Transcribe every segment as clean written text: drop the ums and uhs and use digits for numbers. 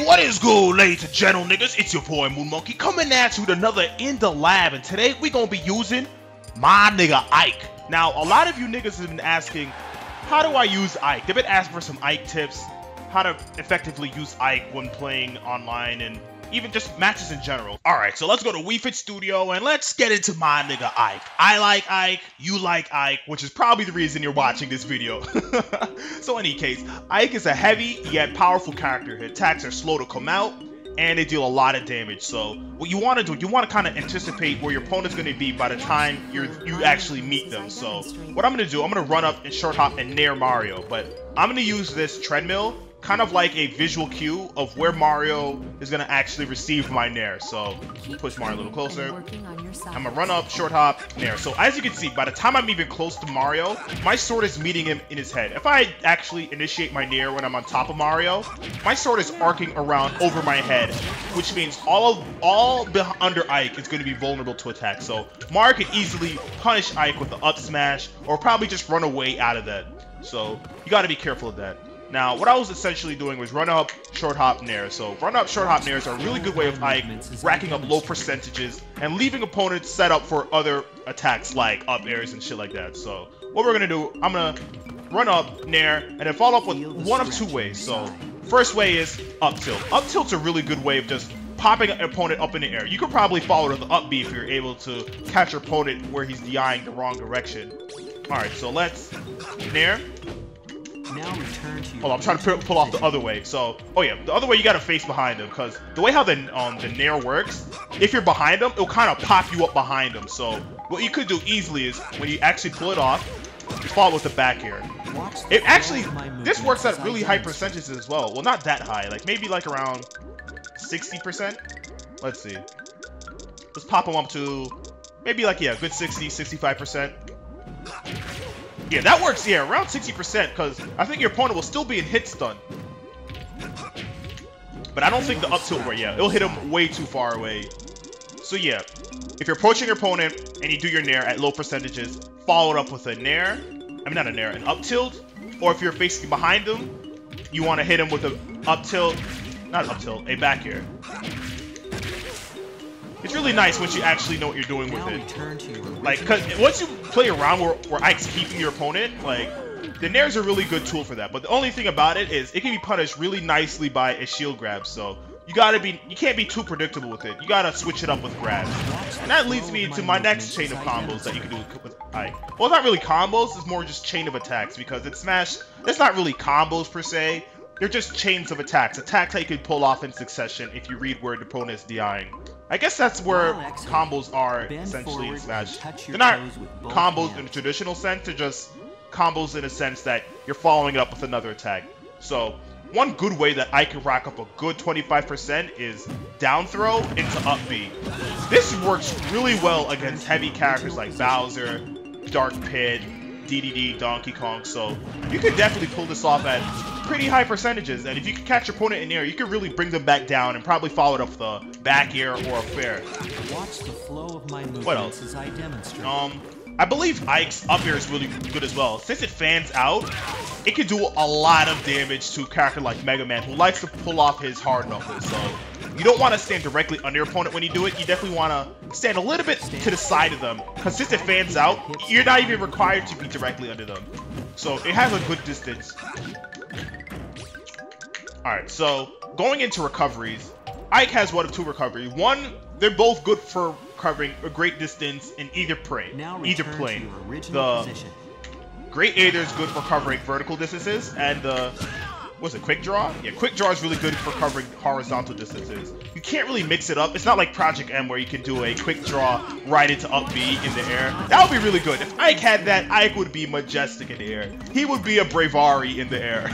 What is good, ladies and gentlemen, niggas? It's your boy Moonmonkey coming at you with another In the Lab, and today we gonna be using my nigga Ike. Now, a lot of you niggas have been asking, how do I use Ike? They've been asking for some Ike tips, how to effectively use Ike when playing online and even just matches in general. Alright, so let's go to Wii Fit Studio and let's get into my nigga Ike. I like Ike, you like Ike, which is probably the reason you're watching this video. So in any case, Ike is a heavy yet powerful character. His attacks are slow to come out and they deal a lot of damage. So what you want to do, you want to kind of anticipate where your opponent's going to be by the time you actually meet them. So what I'm going to do, I'm going to run up and short hop and nair Mario, but I'm going to use this treadmill kind of like a visual cue of where Mario is going to actually receive my nair. So push Mario a little closer. I'm going to run up, short hop, nair. So as you can see, by the time I'm even close to Mario, my sword is meeting him in his head. If I actually initiate my nair when I'm on top of Mario, my sword is arcing around over my head, which means all under Ike is going to be vulnerable to attack. So Mario can easily punish Ike with the up smash or probably just run away out of that. So you got to be careful of that. Now, what I was essentially doing was run up, short hop, nair. So run up, short hop, nairs are a really good way of Ike racking up low percentages and leaving opponents set up for other attacks like up airs and shit like that. So what we're gonna do, I'm gonna run up, nair, and then follow up with one of two ways. So first way is up tilt. Up tilt's a really good way of just popping an opponent up in the air. You could probably follow to the up B if you're able to catch your opponent where he's DIing the wrong direction. Alright, so let's nair. Now return to Hold on, I'm trying to pull off the other way. So, oh yeah, the other way you gotta face behind him, because the way how the nair works, if you're behind him, it'll kind of pop you up behind him. So, what you could do easily is when you actually pull it off, you follow with the back air. It actually, this works at really high percentages as well. Well, not that high, like maybe like around 60%. Let's see. Let's pop him up to maybe like, yeah, good 60, 65%. Yeah, that works, yeah, around 60%, because I think your opponent will still be in hit stun. But I don't think the up tilt will, yeah, it'll hit him way too far away. So yeah, if you're approaching your opponent and you do your nair at low percentages, follow it up with a nair, not a nair, an up tilt, or if you're facing behind him, you want to hit him with a up tilt, not up tilt, a back air. It's really nice once you actually know what you're doing with it. Like, cause once you play around where Ike's keeping your opponent, like, the nair's a really good tool for that. But the only thing about it is it can be punished really nicely by a shield grab. So you can't be too predictable with it. You gotta switch it up with grabs. And that leads me to my next chain of combos that you can do with Ike. Well, it's not really combos, it's more just chain of attacks, because it's Smash, it's not really combos per se. They're just chains of attacks. Attacks that you can pull off in succession if you read where the opponent is DIing. I guess that's where combos are essentially in Smash. They're not combos in the traditional sense, they're just combos in a sense that you're following it up with another attack. So, one good way that I can rack up a good 25% is down throw into up B. This works really well against heavy characters like Bowser, Dark Pit, DDD, Donkey Kong, so you could definitely pull this off at pretty high percentages, and if you can catch your opponent in air, you can really bring them back down and probably follow it up with a back air or a fair. Watch the flow of my What else? as I demonstrate. I believe Ike's up air is really good as well. Since it fans out, it can do a lot of damage to a character like Mega Man, who likes to pull off his hard knuckles. So you don't want to stand directly under your opponent when you do it. You definitely want to stand a little bit to the side of them, because since it fans out, you're not even required to be directly under them. So it has a good distance. Alright, so going into recoveries, Ike has one of two recoveries. One, they're both good for covering a great distance in either plane. The Great Aether is good for covering vertical distances, and the what's it, Quick Draw? Yeah, Quick Draw is really good for covering horizontal distances. You can't really mix it up. It's not like Project M where you can do a Quick Draw right into up B in the air. That would be really good. If Ike had that, Ike would be majestic in the air. He would be a Bravari in the air.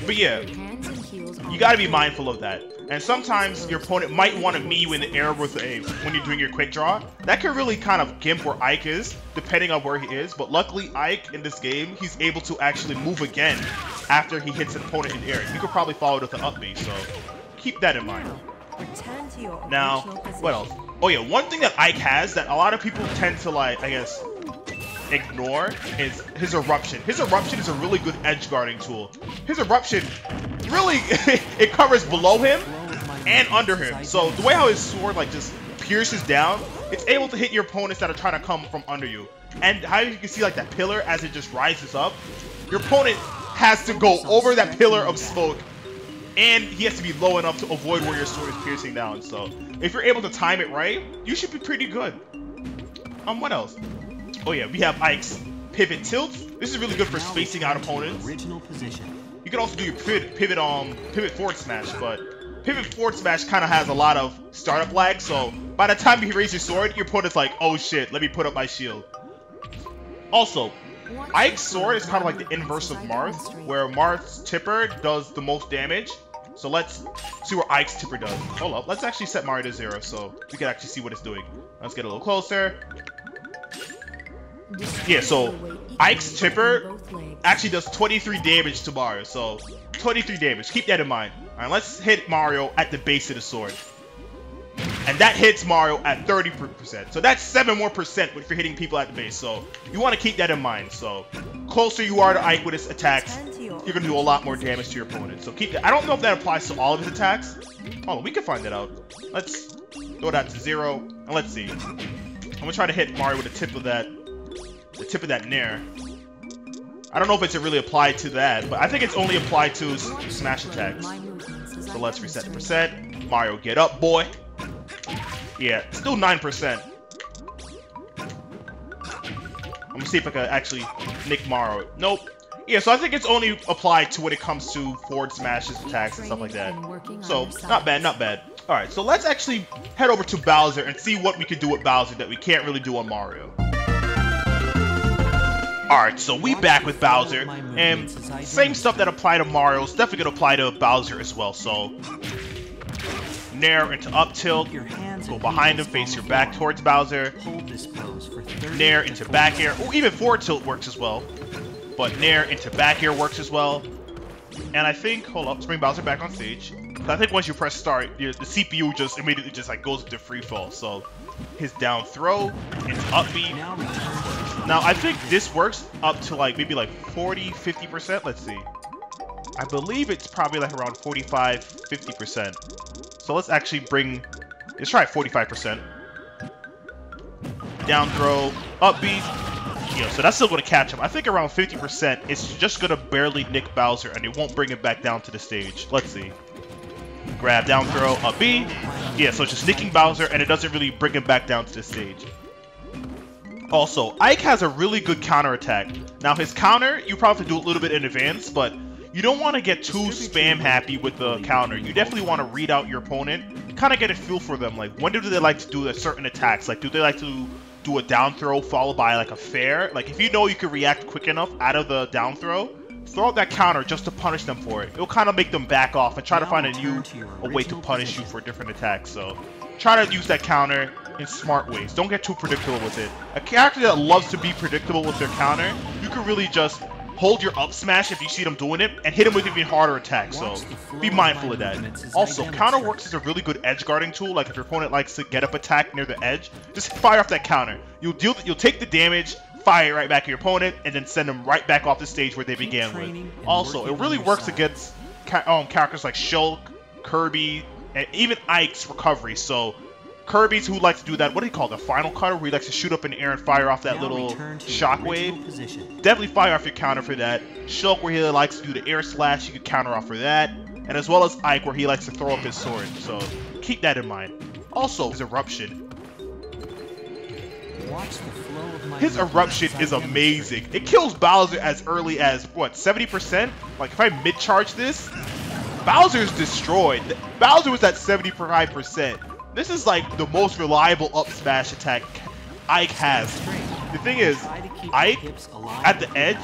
But yeah, you gotta be mindful of that. And sometimes your opponent might want to meet you in the air with when you're doing your quick draw. That can really kind of gimp where Ike is, depending on where he is. But luckily, Ike in this game, he's able to actually move again after he hits an opponent in the air. You could probably follow it with an up B, so keep that in mind. Now, what else? Oh yeah, one thing that Ike has that a lot of people tend to, like, I guess, ignore is his eruption. His eruption is a really good edge guarding tool. His eruption really, it covers below him and under him. So the way how his sword like just pierces down, it's able to hit your opponents that are trying to come from under you. And how you can see like that pillar as it just rises up, your opponent has to go over that pillar of smoke, and he has to be low enough to avoid where your sword is piercing down. So if you're able to time it right, you should be pretty good. What else? Oh yeah, we have Ike's pivot tilts. This is really good for spacing out opponents. Original position. You can also do your pivot forward smash, but pivot forward smash kind of has a lot of startup lag. So by the time you raise your sword, your opponent's like, oh shit, let me put up my shield. Also, Ike's sword is kind of like the inverse of Marth's, where Marth's tipper does the most damage. So let's see what Ike's tipper does. Hold up, let's actually set Mario to 0 so we can actually see what it's doing. Let's get a little closer. Yeah, so Ike's tipper actually does 23 damage to Mario, so 23 damage. Keep that in mind. Alright, let's hit Mario at the base of the sword. And that hits Mario at 30%. So that's 7 more percent if you're hitting people at the base. So you want to keep that in mind. So closer you are to Ike with his attacks, you're going to do a lot more damage to your opponent. So keep that. I don't know if that applies to all of his attacks. Oh, we can find that out. Let's throw that to 0. And let's see. I'm going to try to hit Mario with the tip of that nair. I don't know if it's really applied to that, but I think it's only applied to smash attacks. So let's reset the percent. Mario, get up, boy. Yeah, still 9%. I'm gonna see if I can actually nick Mario. Nope. Yeah, so I think it's only applied to when it comes to forward smashes, attacks, and stuff like that. So, not bad, not bad. Alright, so let's actually head over to Bowser and see what we can do with Bowser that we can't really do on Mario. Alright, so we back with Bowser, and same stuff that apply to Mario is definitely gonna apply to Bowser as well. So nair into up tilt, go behind him, face your back towards Bowser, nair into back air, or even forward tilt works as well, but nair into back air works as well. And I think, hold up, let's bring Bowser back on stage. I think once you press start, the CPU just immediately just like goes into free fall. So his down throw into up B. Now I think this works up to like maybe like 40-50%. Let's see. I believe it's probably like around 45-50%. So let's actually let's try 45%. Down throw, up B. Yeah, so that's still going to catch him. I think around 50%, it's just going to barely nick Bowser and it won't bring him back down to the stage. Let's see. Grab, down throw, up B. Yeah, so it's just nicking Bowser and it doesn't really bring him back down to the stage. Also, Ike has a really good counter attack. Now his counter, you probably have to do a little bit in advance, but you don't want to get too spam happy with the counter. You definitely want to read out your opponent, kind of get a feel for them. Like, when do they like to do certain attacks? Like, do they like to do a down throw followed by like a fair? Like, if you know you can react quick enough out of the down throw out that counter just to punish them for it. It'll kind of make them back off and try to find a way to punish you for different attacks. So try to use that counter in smart ways. Don't get too predictable with it. A character that loves to be predictable with their counter, you can really just hold your up smash if you see them doing it and hit them with even harder attacks. So be mindful of that. Also, counter works as a really good edge guarding tool. Like if your opponent likes to get up attack near the edge, just fire off that counter. You'll take the damage, fire it right back at your opponent, and then send them right back off the stage where they began with. Also, it really works against characters like Shulk, Kirby, and even Ike's recovery. So Kirby's who likes to do that, what do you call it, the final cutter, where he likes to shoot up in the air and fire off that little shockwave. Definitely fire off your counter for that. Shulk, where he likes to do the air slash, you can counter off for that. And as well as Ike, where he likes to throw up his sword. So keep that in mind. Also, his eruption. His eruption is amazing. It kills Bowser as early as, what, 70%? Like, if I mid-charge this, Bowser's destroyed. Bowser was at 75%. This is like the most reliable up smash attack Ike has. The thing is, Ike, at the edge,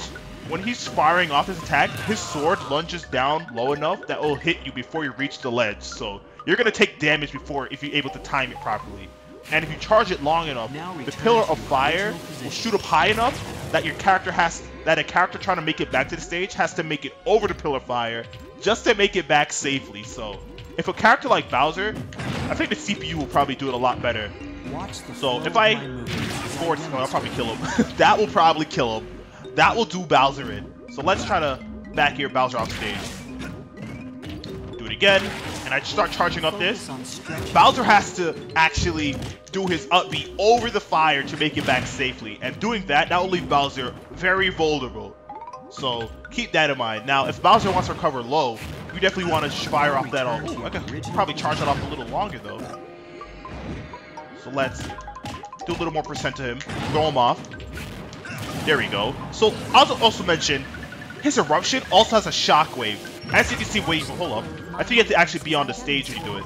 when he's firing off his attack, his sword lunges down low enough that it will hit you before you reach the ledge. So you're going to take damage if you're able to time it properly. And if you charge it long enough, the pillar of fire will shoot up high enough that a character trying to make it back to the stage has to make it over the pillar of fire just to make it back safely. So if a character like Bowser, I think the CPU will probably do it a lot better. So if I forward, I'll probably kill him. That will probably kill him. That will do Bowser in. So let's try to back here Bowser off stage. again, and I start charging up this, Bowser has to actually do his up B over the fire to make it back safely. And doing that will leave Bowser very vulnerable. So keep that in mind. Now, if Bowser wants to recover low, you definitely want to fire off that all. Ooh, I could probably charge that off a little longer though. So let's do a little more percent to him. Throw him off. There we go. So I'll also mention, his eruption also has a shockwave. As you can see, wait, hold up. I think you have to actually be on the stage when you do it.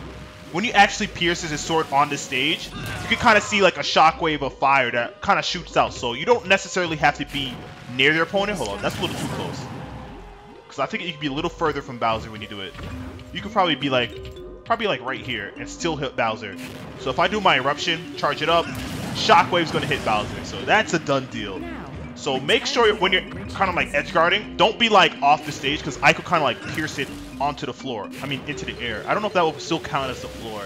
When you actually pierces his sword on the stage, you can kind of see like a shockwave of fire that kind of shoots out. So you don't necessarily have to be near your opponent. Hold on, that's a little too close. Because I think you can be a little further from Bowser when you do it. You could probably be like right here and still hit Bowser. So if I do my eruption, charge it up, shockwave's gonna hit Bowser. So that's a done deal. So make sure when you're kind of like edge guarding, don't be like off the stage, because I could kind of like pierce it onto the floor. I mean, into the air. I don't know if that will still count as the floor.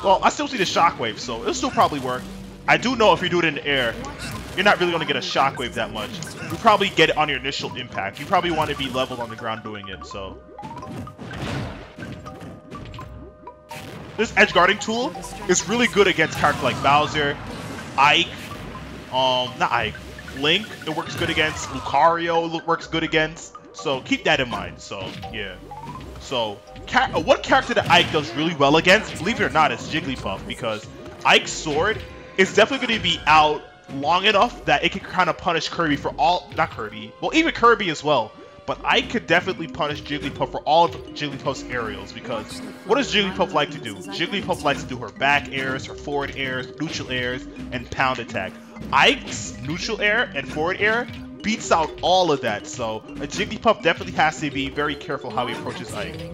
Well, I still see the shockwave, so it'll still probably work. I do know if you do it in the air, you're not really going to get a shockwave that much. You probably get it on your initial impact. You probably want to be leveled on the ground doing it, so. This edge guarding tool is really good against characters like Bowser, Ike, not Ike, Link, it works good against. Lucario, it works good against. So keep that in mind. So yeah. So one character that Ike does really well against, believe it or not, is Jigglypuff, because Ike's sword is definitely going to be out long enough that it can kind of punish Kirby for all, not Kirby, well, even Kirby as well. But Ike could definitely punish Jigglypuff for all of Jigglypuff's aerials, because what does Jigglypuff like to do? Jigglypuff likes to do her back airs, her forward airs, neutral airs, and pound attack. Ike's neutral air and forward air beats out all of that, so a Jigglypuff definitely has to be very careful how he approaches Ike.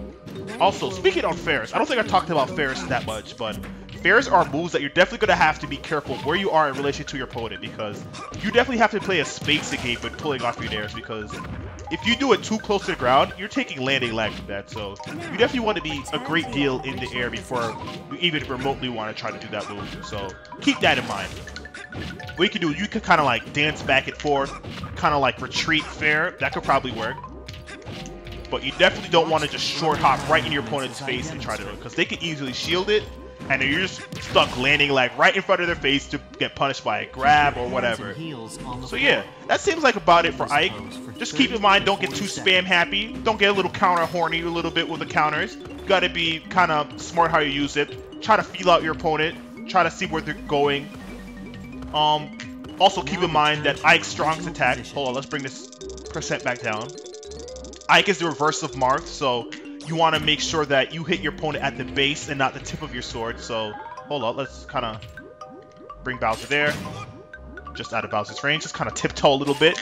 Also, speaking on fairs, I don't think I talked about fairs that much, but fairs are moves that you're definitely going to have to be careful where you are in relation to your opponent, because you definitely have to play a spacing game with pulling off your airs, because if you do it too close to the ground, you're taking landing lag from that, so you definitely want to be a great deal in the air before you even remotely want to try to do that move, so keep that in mind. What you can do, you can kind of like dance back and forth, kind of like retreat fair, that could probably work. But you definitely don't want to just short hop right in your opponent's face and try to do it, because they can easily shield it, and then you're just stuck landing like right in front of their face to get punished by a grab or whatever. So yeah, that seems like about it for Ike. Just keep in mind, don't get too spam happy, don't get a little counter horny a little bit with the counters. You gotta be kind of smart how you use it. Try to feel out your opponent, try to see where they're going. Also keep in mind that Ike's strongest attack, hold on, let's bring this percent back down. Ike is the reverse of Marth, so you want to make sure that you hit your opponent at the base and not the tip of your sword. So hold on, let's kind of bring Bowser there, just out of Bowser's range, just kind of tiptoe a little bit.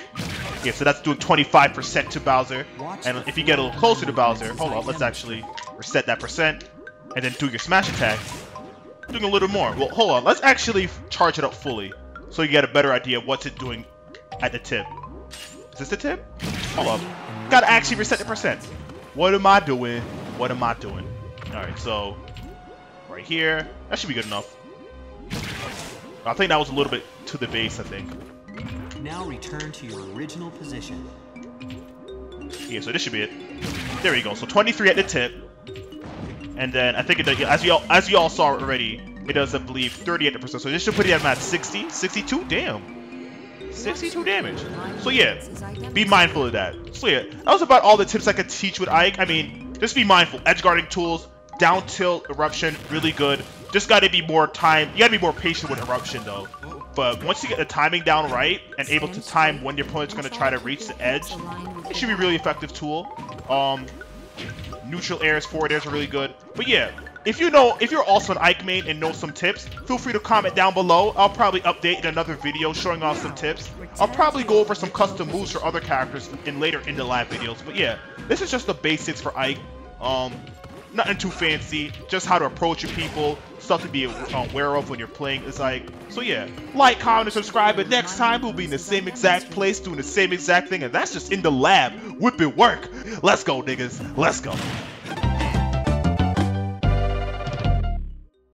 Yeah, so that's doing 25% to Bowser, and if you get a little closer to Bowser, hold on, let's actually reset that percent, and then do your smash attack, doing a little more. Well, hold on, let's actually charge it up fully, so you get a better idea of what's it doing at the tip. Is this the tip? Hold up. Gotta actually reset the percent. What am I doing? What am I doing? Alright, so right here. That should be good enough. I think that was a little bit to the base, I think. Now return to your original position. Yeah, so this should be it. There we go. So 23 at the tip. And then I think it does, as you all saw already, it does, I believe, 30 at the percent. So this should put it at 60, 62. Damn. 62 damage. So yeah, be mindful of that. So yeah, that was about all the tips I could teach with Ike. I mean, just be mindful. Edge guarding tools, down tilt, eruption, really good. Just gotta be more time. You gotta be more patient with eruption though. But once you get the timing down right and able to time when your opponent's gonna try to reach the edge, it should be a really effective tool. Neutral airs, forward airs are really good. But yeah, if you're also an Ike main and know some tips, feel free to comment down below. I'll probably update in another video showing off some tips. I'll probably go over some custom moves for other characters in later in the live videos. But yeah, this is just the basics for Ike. Nothing too fancy, just how to approach your people, stuff to be aware of when you're playing as Ike. So yeah, like, comment, and subscribe, and next time we'll be in the same exact place doing the same exact thing, and that's just in the lab, whipping work. Let's go, niggas. Let's go.